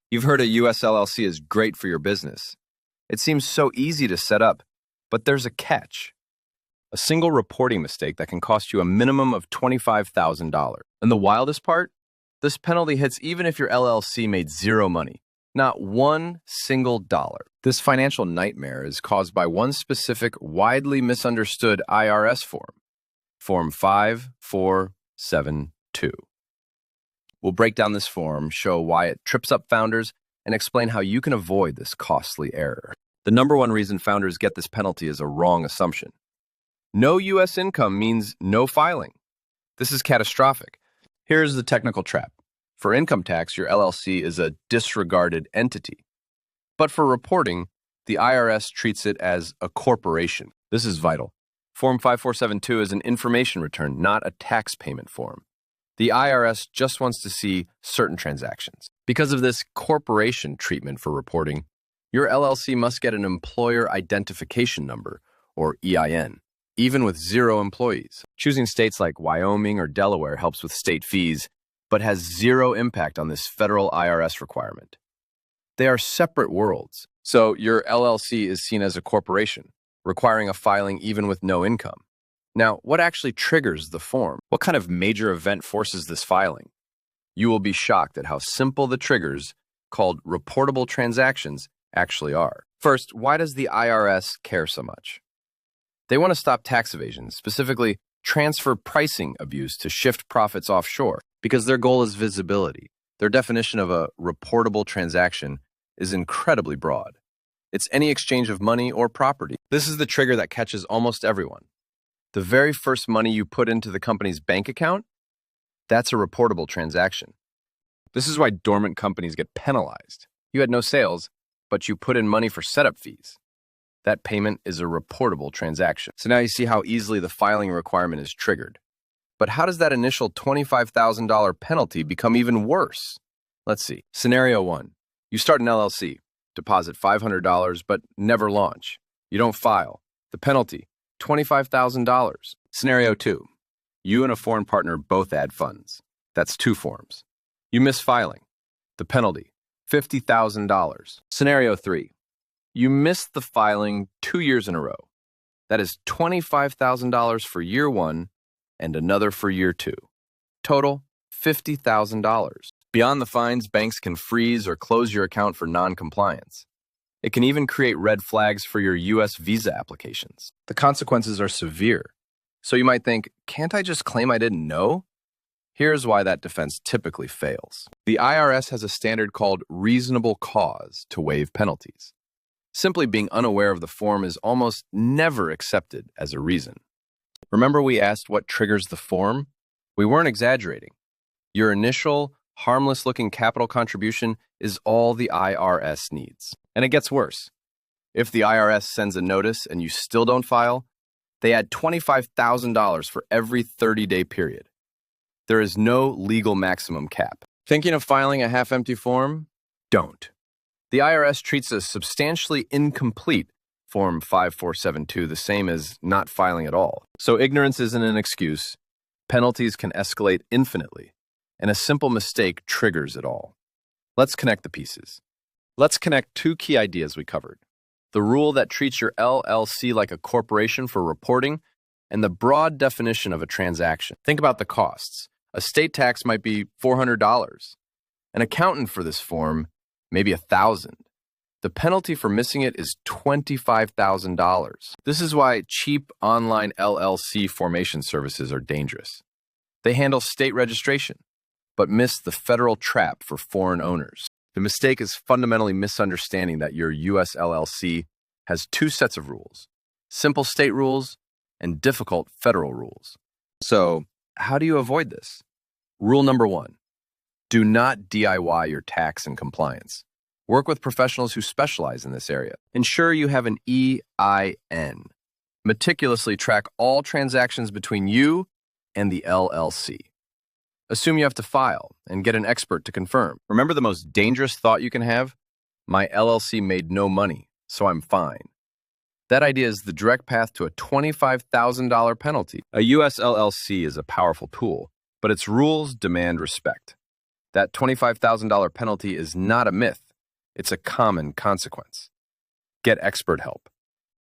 You've heard a US LLC is great for your business. It seems so easy to set up, but there's a catch. A single reporting mistake that can cost you a minimum of $25,000. And the wildest part? This penalty hits even if your LLC made zero money. Not one single dollar. This financial nightmare is caused by one specific, widely misunderstood IRS form, Form 5472. We'll break down this form, show why it trips up founders, and explain how you can avoid this costly error. The number one reason founders get this penalty is a wrong assumption. No U.S. income means no filing. This is catastrophic. Here's the technical trap. For income tax, your LLC is a disregarded entity. But for reporting, the IRS treats it as a corporation. This is vital. Form 5472 is an information return, not a tax payment form. The IRS just wants to see certain transactions. Because of this corporation treatment for reporting, your LLC must get an employer identification number, or EIN, even with zero employees. Choosing states like Wyoming or Delaware helps with state fees, but has zero impact on this federal IRS requirement. They are separate worlds. So your LLC is seen as a corporation, requiring a filing even with no income. Now, what actually triggers the form? What kind of major event forces this filing? You will be shocked at how simple the triggers, called reportable transactions, actually are. First, why does the IRS care so much? They want to stop tax evasion, specifically transfer pricing abuse to shift profits offshore, because their goal is visibility. Their definition of a reportable transaction is incredibly broad. It's any exchange of money or property. This is the trigger that catches almost everyone. The very first money you put into the company's bank account, that's a reportable transaction. This is why dormant companies get penalized. You had no sales, but you put in money for setup fees. That payment is a reportable transaction. So now you see how easily the filing requirement is triggered. But how does that initial $25,000 penalty become even worse? Let's see. Scenario 1. You start an LLC, deposit $500, but never launch. You don't file. The penalty, $25,000. Scenario 2. You and a foreign partner both add funds. That's 2 forms. You miss filing. The penalty, $50,000. Scenario 3. You missed the filing 2 years in a row. That is $25,000 for year 1 and another for year 2. Total, $50,000. Beyond the fines, banks can freeze or close your account for non-compliance. It can even create red flags for your U.S. visa applications. The consequences are severe. So you might think, can't I just claim I didn't know? Here's why that defense typically fails. The IRS has a standard called reasonable cause to waive penalties. Simply being unaware of the form is almost never accepted as a reason. Remember we asked what triggers the form? We weren't exaggerating. Your initial, harmless-looking capital contribution is all the IRS needs. And it gets worse. If the IRS sends a notice and you still don't file, they add $25,000 for every 30-day period. There is no legal maximum cap. Thinking of filing a half-empty form? Don't. The IRS treats a substantially incomplete Form 5472 the same as not filing at all. So ignorance isn't an excuse. Penalties can escalate infinitely, and a simple mistake triggers it all. Let's connect the pieces. Let's connect 2 key ideas we covered. The rule that treats your LLC like a corporation for reporting, and the broad definition of a transaction. Think about the costs. A state tax might be $400. An accountant for this form, maybe $1,000. The penalty for missing it is $25,000. This is why cheap online LLC formation services are dangerous. They handle state registration, but miss the federal trap for foreign owners. The mistake is fundamentally misunderstanding that your U.S. LLC has 2 sets of rules, simple state rules and difficult federal rules. So, how do you avoid this? Rule number 1, do not DIY your tax and compliance. Work with professionals who specialize in this area. Ensure you have an EIN. Meticulously track all transactions between you and the LLC. Assume you have to file and get an expert to confirm. Remember the most dangerous thought you can have? My LLC made no money, so I'm fine. That idea is the direct path to a $25,000 penalty. A U.S. LLC is a powerful tool, but its rules demand respect. That $25,000 penalty is not a myth. It's a common consequence. Get expert help.